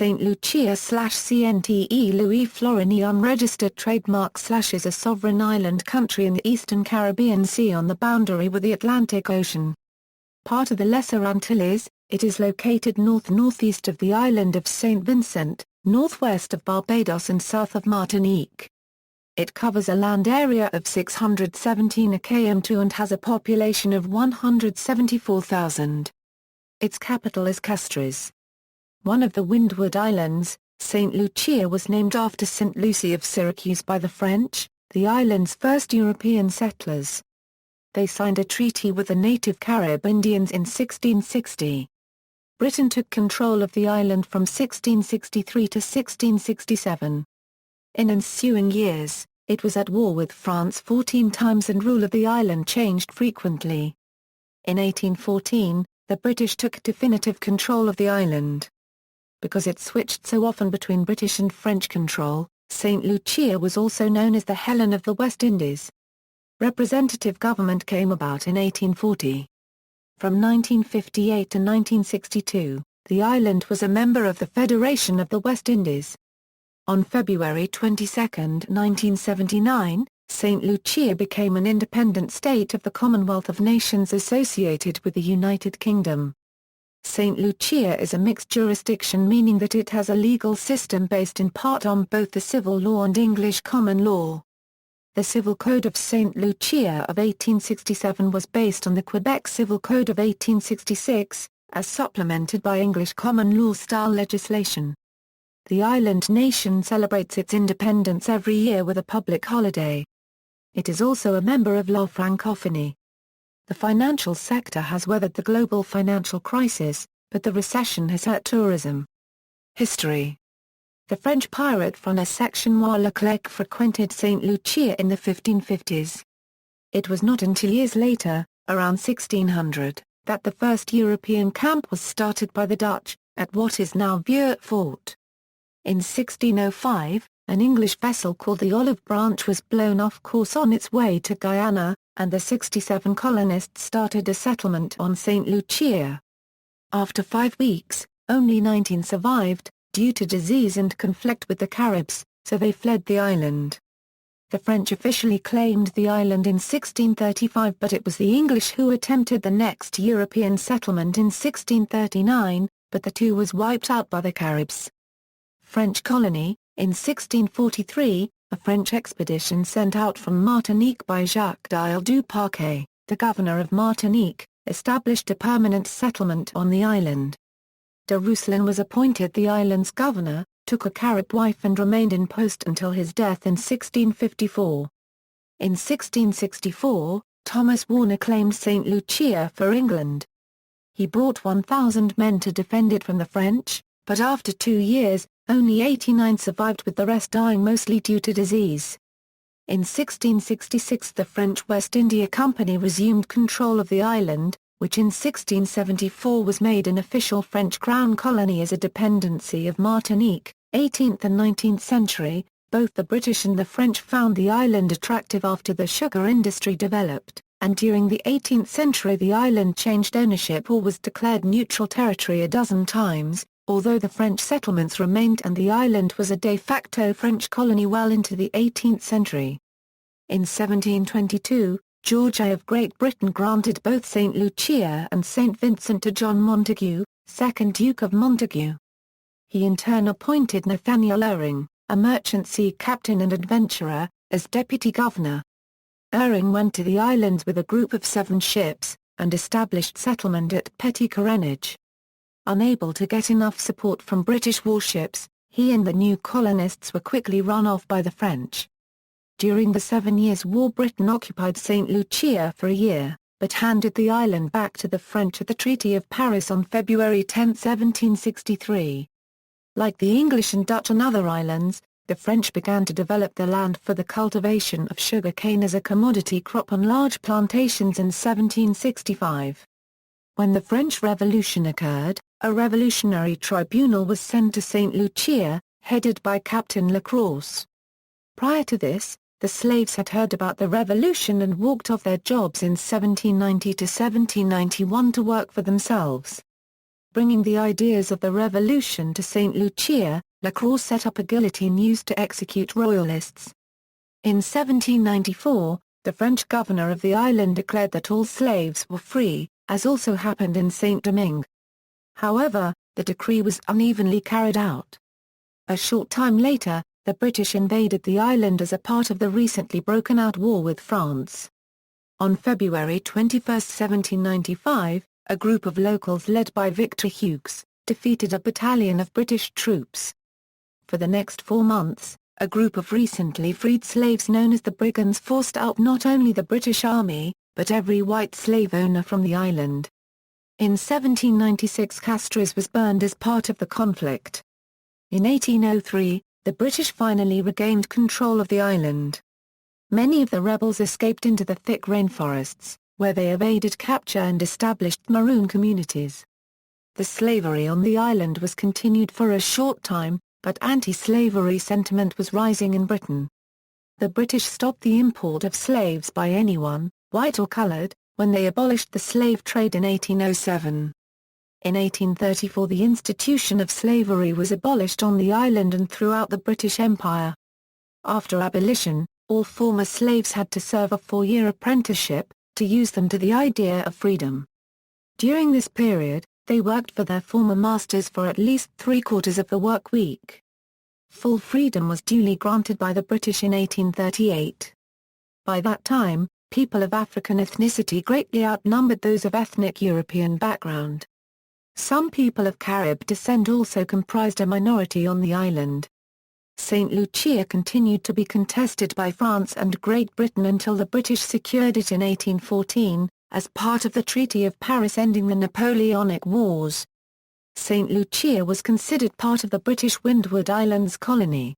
Saint Lucia/seɪnt Louis Floriny unregistered trademark / is a sovereign island country in the eastern Caribbean Sea on the boundary with the Atlantic Ocean. Part of the Lesser Antilles, it is located north-northeast of the island of Saint Vincent, northwest of Barbados and south of Martinique. It covers a land area of 617 km2 and has a population of 174,000. Its capital is Castries. One of the Windward Islands, Saint Lucia was named after Saint Lucy of Syracuse by the French, the island's first European settlers. They signed a treaty with the native Carib Indians in 1660. Britain took control of the island from 1663 to 1667. In ensuing years, it was at war with France 14 times and rule of the island changed frequently. In 1814, the British took definitive control of the island. Because it switched so often between British and French control, Saint Lucia was also known as the Helen of the West Indies. Representative government came about in 1840. From 1958 to 1962, the island was a member of the Federation of the West Indies. On February 22, 1979, Saint Lucia became an independent state of the Commonwealth of Nations associated with the United Kingdom. Saint Lucia is a mixed jurisdiction, meaning that it has a legal system based in part on both the civil law and English common law. The Civil Code of Saint Lucia of 1867 was based on the Quebec Civil Code of 1866, as supplemented by English common law-style legislation. The island nation celebrates its independence every year with a public holiday. It is also a member of La Francophonie. The financial sector has weathered the global financial crisis, but the recession has hurt tourism. History. The French pirate François Leclerc frequented Saint Lucia in the 1550s. It was not until years later, around 1600, that the first European camp was started by the Dutch, at what is now Vieux Fort. In 1605, an English vessel called the Olive Branch was blown off course on its way to Guyana, and the 67 colonists started a settlement on Saint Lucia. After 5 weeks, only 19 survived, due to disease and conflict with the Caribs, so they fled the island. The French officially claimed the island in 1635, but it was the English who attempted the next European settlement in 1639, but the two was wiped out by the Caribs. French colony. In 1643, a French expedition sent out from Martinique by Jacques d'Isle du Parquet, the governor of Martinique, established a permanent settlement on the island. De Rousselin was appointed the island's governor, took a Carib wife and remained in post until his death in 1654. In 1664, Thomas Warner claimed Saint Lucia for England. He brought 1,000 men to defend it from the French, but after 2 years, only 89 survived, with the rest dying mostly due to disease. In 1666 the French West India Company resumed control of the island, which in 1674 was made an official French crown colony as a dependency of Martinique. 18th and 19th century, both the British and the French found the island attractive after the sugar industry developed, and during the 18th century the island changed ownership or was declared neutral territory a dozen times, although the French settlements remained and the island was a de facto French colony well into the 18th century. In 1722, George I of Great Britain granted both Saint Lucia and Saint Vincent to John Montagu, 2nd Duke of Montagu. He in turn appointed Nathaniel Irving, a merchant sea captain and adventurer, as deputy governor. Irving went to the islands with a group of 7 ships, and established settlement at Petit Carenage. Unable to get enough support from British warships, he and the new colonists were quickly run off by the French. During the 7 Years' War Britain occupied Saint Lucia for a year, but handed the island back to the French at the Treaty of Paris on February 10, 1763. Like the English and Dutch on other islands, the French began to develop the land for the cultivation of sugar cane as a commodity crop on large plantations in 1765. When the French Revolution occurred, a revolutionary tribunal was sent to Saint Lucia, headed by Captain Lacrosse. Prior to this, the slaves had heard about the revolution and walked off their jobs in 1790 to 1791 to work for themselves. bringing the ideas of the revolution to Saint Lucia. Lacroix set up a guillotine used to execute royalists. In 1794, the French governor of the island declared that all slaves were free, as also happened in Saint-Domingue. However, the decree was unevenly carried out. A short time later, the British invaded the island as a part of the recently broken-out war with France. On February 21, 1795, a group of locals led by Victor Hughes, defeated a battalion of British troops. For the next 4 months, a group of recently freed slaves known as the Brigands forced out not only the British Army, but every white slave owner from the island. In 1796 Castries was burned as part of the conflict. In 1803, the British finally regained control of the island. Many of the rebels escaped into the thick rainforests, where they evaded capture and established maroon communities. The slavery on the island was continued for a short time, but anti-slavery sentiment was rising in Britain. The British stopped the import of slaves by anyone, white or colored, when they abolished the slave trade in 1807. In 1834 the institution of slavery was abolished on the island and throughout the British Empire. After abolition, all former slaves had to serve a 4-year apprenticeship, to use them to the idea of freedom. During this period, they worked for their former masters for at least 3/4 of the work week. Full freedom was duly granted by the British in 1838. By that time, people of African ethnicity greatly outnumbered those of ethnic European background. Some people of Carib descent also comprised a minority on the island. Saint Lucia continued to be contested by France and Great Britain until the British secured it in 1814, as part of the Treaty of Paris ending the Napoleonic Wars. Saint Lucia was considered part of the British Windward Islands colony.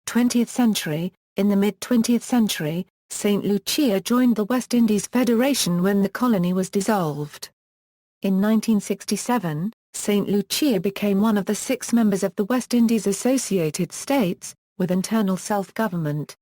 20th century. In the mid-20th century, Saint Lucia joined the West Indies Federation when the colony was dissolved. In 1967, Saint Lucia became one of the 6 members of the West Indies Associated States, with internal self-government.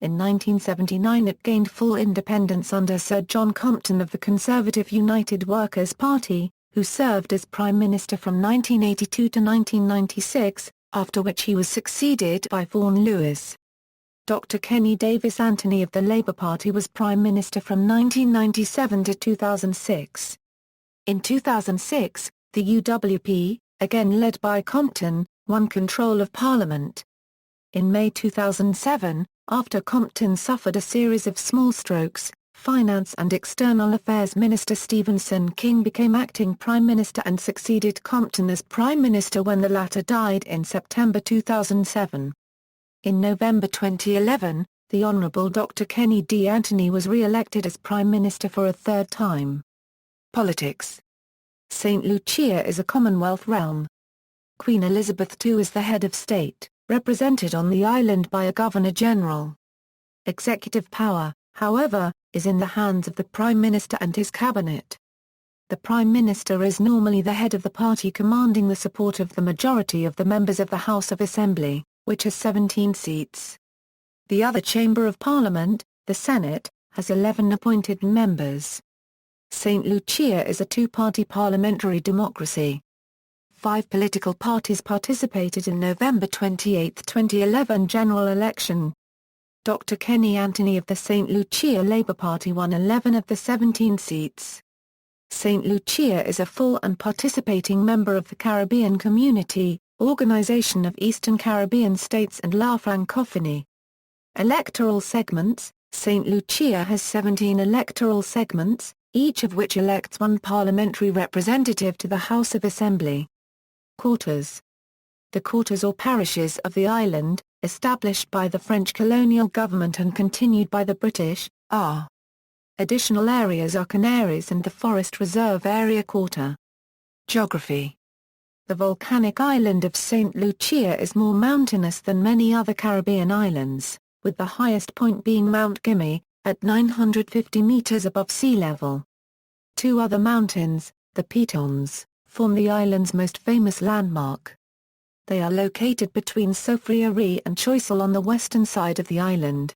In 1979 it gained full independence under Sir John Compton of the Conservative United Workers' Party, who served as Prime Minister from 1982 to 1996, after which he was succeeded by Vaughan Lewis. Dr. Kenny Davis Anthony of the Labour Party was Prime Minister from 1997 to 2006. In 2006, the UWP, again led by Compton, won control of Parliament. In May 2007, after Compton suffered a series of small strokes, Finance and External Affairs Minister Stephenson King became acting Prime Minister and succeeded Compton as Prime Minister when the latter died in September 2007. In November 2011, the Honourable Dr. Kenny D. Anthony was re-elected as Prime Minister for a 3rd time. Politics. Saint Lucia is a Commonwealth realm. Queen Elizabeth II is the head of state, represented on the island by a Governor-General. Executive power, however, is in the hands of the Prime Minister and his cabinet. The Prime Minister is normally the head of the party commanding the support of the majority of the members of the House of Assembly, which has 17 seats. The other chamber of Parliament, the Senate, has 11 appointed members. Saint Lucia is a 2-party parliamentary democracy. 5 political parties participated in November 28, 2011 general election. Dr. Kenny Anthony of the Saint Lucia Labour Party won 11 of the 17 seats. Saint Lucia is a full and participating member of the Caribbean Community, Organization of Eastern Caribbean States and La Francophonie. Electoral segments. Saint Lucia has 17 electoral segments, each of which elects 1 parliamentary representative to the House of Assembly. Quarters. The quarters or parishes of the island, established by the French colonial government and continued by the British, are. Additional areas are Canaries and the Forest Reserve Area Quarter. Geography. The volcanic island of Saint Lucia is more mountainous than many other Caribbean islands, with the highest point being Mount Gimi, at 950 meters above sea level. 2 other mountains, the Pitons, form the island's most famous landmark. They are located between Soufriere and Choiseul on the western side of the island.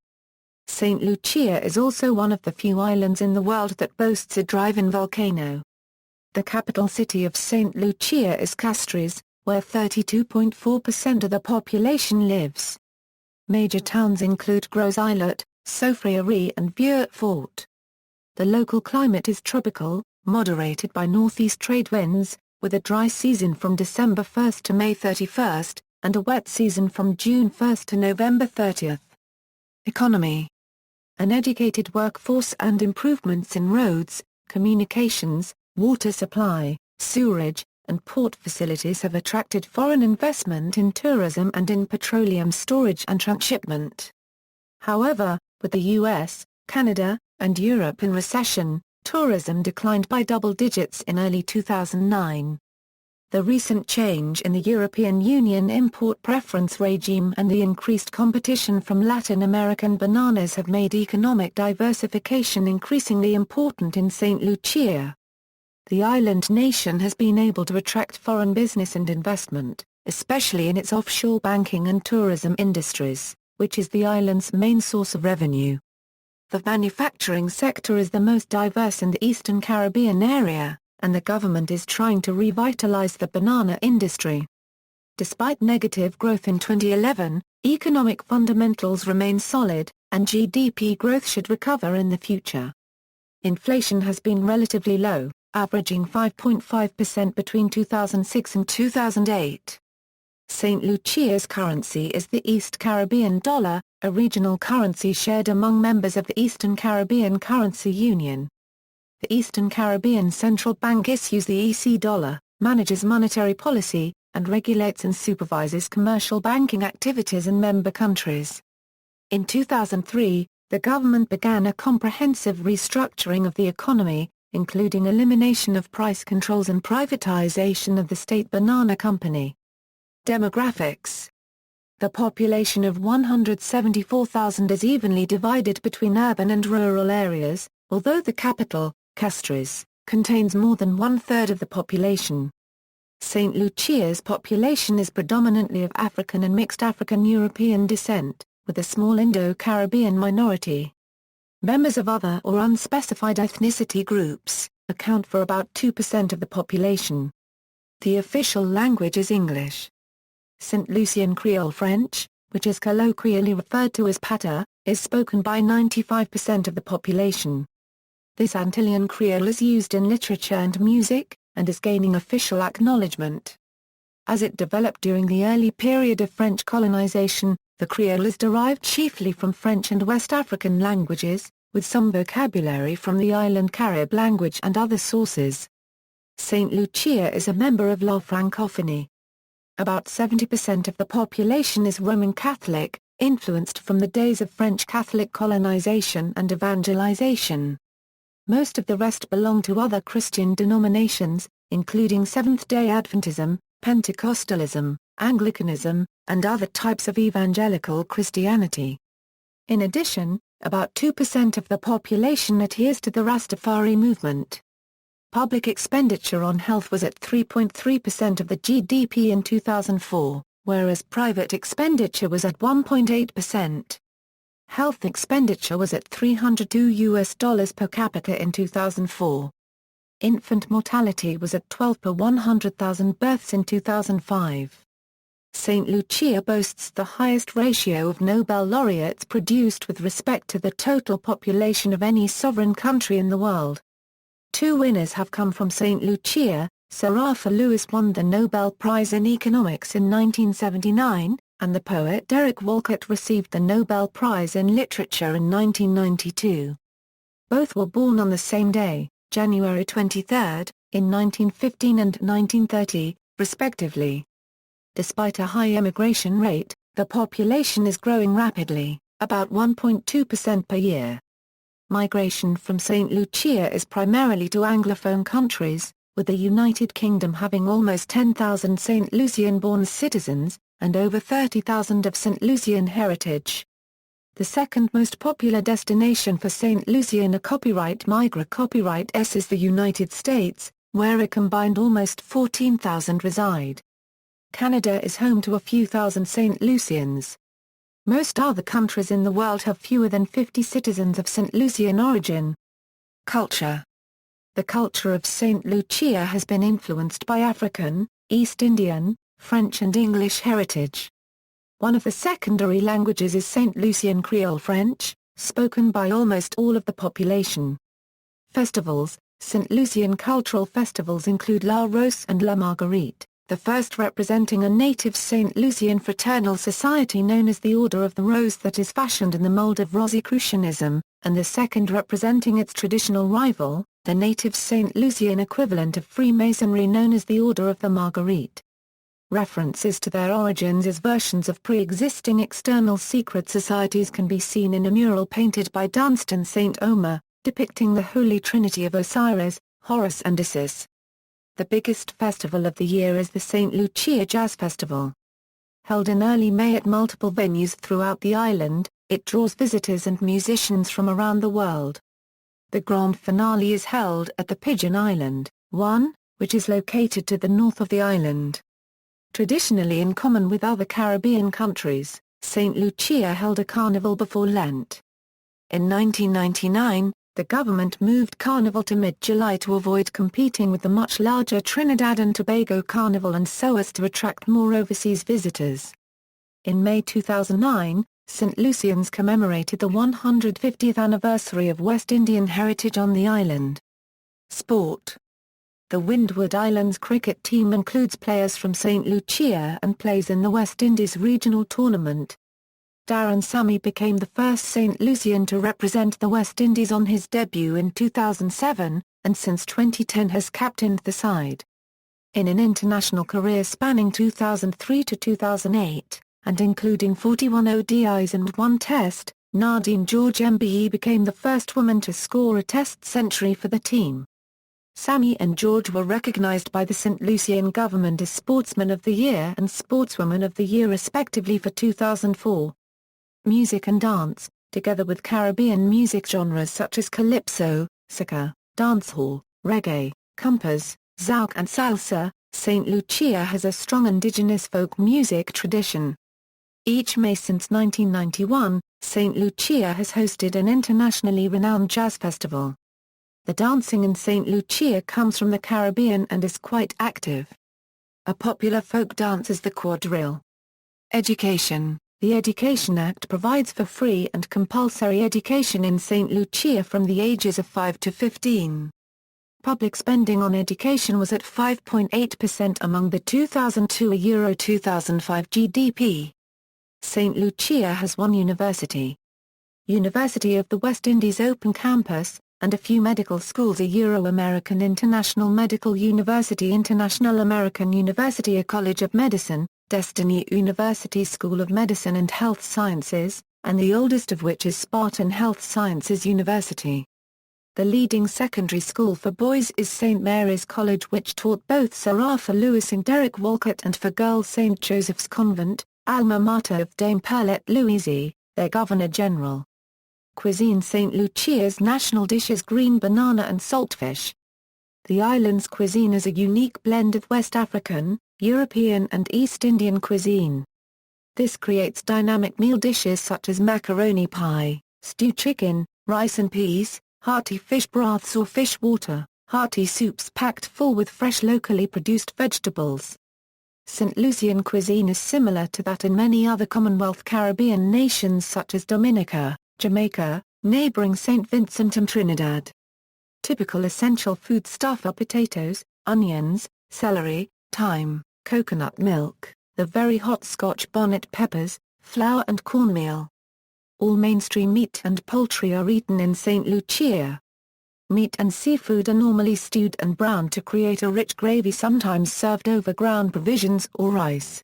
Saint Lucia is also one of the few islands in the world that boasts a drive-in volcano. The capital city of Saint Lucia is Castries, where 32.4% of the population lives. Major towns include Gros Islet, Soufrière and Vieux-Fort. The local climate is tropical, moderated by northeast trade winds, with a dry season from December 1 to May 31, and a wet season from June 1 to November 30. Economy. An educated workforce and improvements in roads, communications, water supply, sewerage, and port facilities have attracted foreign investment in tourism and in petroleum storage and transshipment. However, with the US, Canada, and Europe in recession, tourism declined by double digits in early 2009. The recent change in the European Union import preference regime and the increased competition from Latin American bananas have made economic diversification increasingly important in Saint Lucia. The island nation has been able to attract foreign business and investment, especially in its offshore banking and tourism industries, which is the island's main source of revenue. The manufacturing sector is the most diverse in the Eastern Caribbean area, and the government is trying to revitalize the banana industry. Despite negative growth in 2011, economic fundamentals remain solid, and GDP growth should recover in the future. Inflation has been relatively low, averaging 5.5% between 2006 and 2008. Saint Lucia's currency is the East Caribbean dollar, a regional currency shared among members of the Eastern Caribbean Currency Union. The Eastern Caribbean Central Bank issues the EC dollar, manages monetary policy, and regulates and supervises commercial banking activities in member countries. In 2003, the government began a comprehensive restructuring of the economy, including elimination of price controls and privatization of the State Banana Company. Demographics. The population of 174,000 is evenly divided between urban and rural areas, although the capital, Castries, contains more than one-third of the population. Saint Lucia's population is predominantly of African and mixed African-European descent, with a small Indo-Caribbean minority. Members of other or unspecified ethnicity groups account for about 2% of the population. The official language is English. Saint Lucian Creole French, which is colloquially referred to as pata, is spoken by 95% of the population. This Antillean Creole is used in literature and music, and is gaining official acknowledgement. As it developed during the early period of French colonization, the Creole is derived chiefly from French and West African languages, with some vocabulary from the island Carib language and other sources. Saint Lucia is a member of La Francophonie. About 70% of the population is Roman Catholic, influenced from the days of French Catholic colonization and evangelization. Most of the rest belong to other Christian denominations, including Seventh-day Adventism, Pentecostalism, Anglicanism, and other types of evangelical Christianity. In addition, about 2% of the population adheres to the Rastafari movement. Public expenditure on health was at 3.3% of the GDP in 2004, whereas private expenditure was at 1.8%. Health expenditure was at $302 per capita in 2004. Infant mortality was at 12 per 100,000 births in 2005. Saint Lucia boasts the highest ratio of Nobel laureates produced with respect to the total population of any sovereign country in the world. Two winners have come from Saint Lucia. Sir Arthur Lewis won the Nobel Prize in Economics in 1979, and the poet Derek Walcott received the Nobel Prize in Literature in 1992. Both were born on the same day, January 23, in 1915 and 1930, respectively. Despite a high emigration rate, the population is growing rapidly, about 1.2% per year. Migration from Saint Lucia is primarily to Anglophone countries, with the United Kingdom having almost 10,000 Saint Lucian-born citizens, and over 30,000 of Saint Lucian heritage. The second most popular destination for Saint Lucian copyright migrant copyright S is the United States, where a combined almost 14,000 reside. Canada is home to a few thousand Saint Lucians. Most other countries in the world have fewer than 50 citizens of Saint Lucian origin. Culture. The culture of Saint Lucia has been influenced by African, East Indian, French and English heritage. One of the secondary languages is Saint Lucian Creole French, spoken by almost all of the population. Festivals. Saint Lucian cultural festivals include La Rose and La Marguerite, the first representing a native Saint Lucian fraternal society known as the Order of the Rose that is fashioned in the mold of Rosicrucianism, and the second representing its traditional rival, the native Saint Lucian equivalent of Freemasonry known as the Order of the Marguerite. References to their origins as versions of pre-existing external secret societies can be seen in a mural painted by Dunstan St. Omer, depicting the Holy Trinity of Osiris, Horus and Isis. The biggest festival of the year is the Saint Lucia Jazz Festival. Held in early May at multiple venues throughout the island, it draws visitors and musicians from around the world. The grand finale is held at the Pigeon Island, which is located to the north of the island. Traditionally, in common with other Caribbean countries, Saint Lucia held a carnival before Lent. In 1999, the government moved Carnival to mid-July to avoid competing with the much larger Trinidad and Tobago Carnival and so as to attract more overseas visitors. In May 2009, St. Lucians commemorated the 150th anniversary of West Indian heritage on the island. Sport. The Windward Islands cricket team includes players from Saint Lucia and plays in the West Indies regional tournament. Darren Sammy became the first Saint Lucian to represent the West Indies on his debut in 2007, and since 2010 has captained the side. In an international career spanning 2003 to 2008, and including 41 ODIs and 1 Test, Nadine George MBE became the first woman to score a Test century for the team. Sammy and George were recognized by the St. Lucian government as Sportsman of the Year and Sportswoman of the Year respectively for 2004. Music and dance, together with Caribbean music genres such as calypso, soca, dancehall, reggae, compas, zouk and salsa, Saint Lucia has a strong indigenous folk music tradition. Each May since 1991, Saint Lucia has hosted an internationally renowned jazz festival. The dancing in Saint Lucia comes from the Caribbean and is quite active. A popular folk dance is the quadrille. Education. The Education Act provides for free and compulsory education in Saint Lucia from the ages of 5 to 15. Public spending on education was at 5.8% among the 2002 Euro 2005 GDP. Saint Lucia has one university. University of the West Indies Open Campus, and a few medical schools: a Euro-American International Medical University, International American University, a College of Medicine, Destiny University School of Medicine and Health Sciences, and the oldest of which is Spartan Health Sciences University. The leading secondary school for boys is St. Mary's College, which taught both Sir Arthur Lewis and Derek Walcott, and for girls St. Joseph's Convent, alma mater of Dame Pearlette Louise, their Governor-General. Cuisine. St. Lucia's national dish is green banana and saltfish. The island's cuisine is a unique blend of West African, European and East Indian cuisine. This creates dynamic meal dishes such as macaroni pie, stewed chicken, rice and peas, hearty fish broths or fish water, hearty soups packed full with fresh locally produced vegetables. St. Lucian cuisine is similar to that in many other Commonwealth Caribbean nations such as Dominica, Jamaica, neighboring Saint Vincent and Trinidad. Typical essential foodstuff are potatoes, onions, celery, thyme, coconut milk, the very hot Scotch bonnet peppers, flour and cornmeal. All mainstream meat and poultry are eaten in St. Lucia. Meat and seafood are normally stewed and browned to create a rich gravy, sometimes served over ground provisions or rice.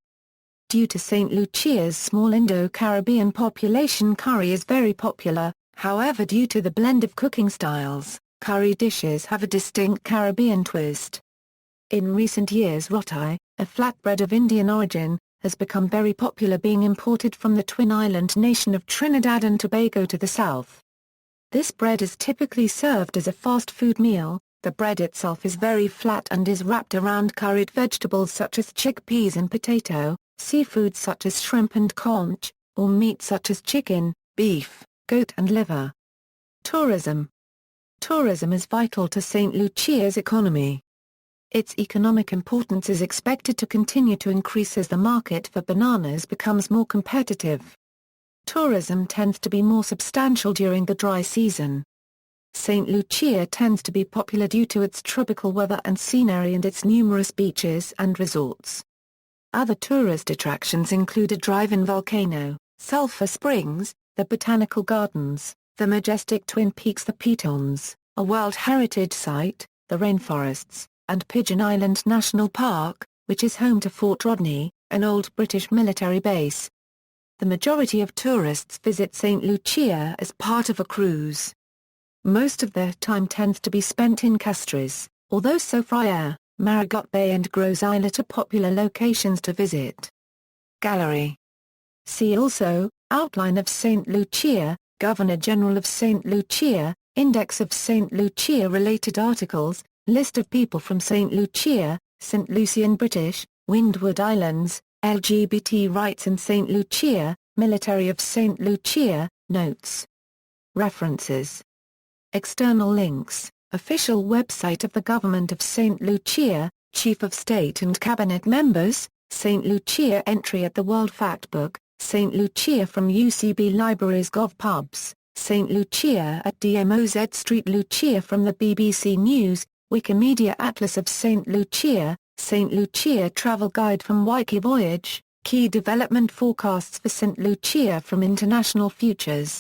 Due to St. Lucia's small Indo-Caribbean population, curry is very popular. However, due to the blend of cooking styles, curry dishes have a distinct Caribbean twist. In recent years, roti, a flatbread of Indian origin, has become very popular, being imported from the twin island nation of Trinidad and Tobago to the south. This bread is typically served as a fast food meal. The bread itself is very flat and is wrapped around curried vegetables such as chickpeas and potato, seafood such as shrimp and conch, or meat such as chicken, beef, goat and liver. Tourism. Tourism is vital to Saint Lucia's economy. Its economic importance is expected to continue to increase as the market for bananas becomes more competitive. Tourism tends to be more substantial during the dry season. Saint Lucia tends to be popular due to its tropical weather and scenery and its numerous beaches and resorts. Other tourist attractions include a drive-in volcano, sulfur springs, the botanical gardens, the majestic Twin Peaks, the Pitons, a World Heritage Site, the rainforests, and Pigeon Island National Park, which is home to Fort Rodney, an old British military base. The majority of tourists visit Saint Lucia as part of a cruise. Most of their time tends to be spent in Castries, although Soufriere, Marigot Bay and Gros Islet are popular locations to visit. Gallery. See also, Outline of Saint Lucia, Governor-General of Saint Lucia, Index of Saint Lucia related articles, List of people from Saint Lucia, Saint Lucie in British, Windward Islands, LGBT rights in Saint Lucia, Military of Saint Lucia, Notes. References. External links. Official website of the Government of Saint Lucia, Chief of State and Cabinet Members, Saint Lucia entry at the World Factbook, Saint Lucia from UCB Libraries GovPubs, Saint Lucia at DMOZ Street Lucia from the BBC News, Wikimedia Atlas of Saint Lucia, Saint Lucia Travel Guide from Wikivoyage, Key Development Forecasts for Saint Lucia from International Futures.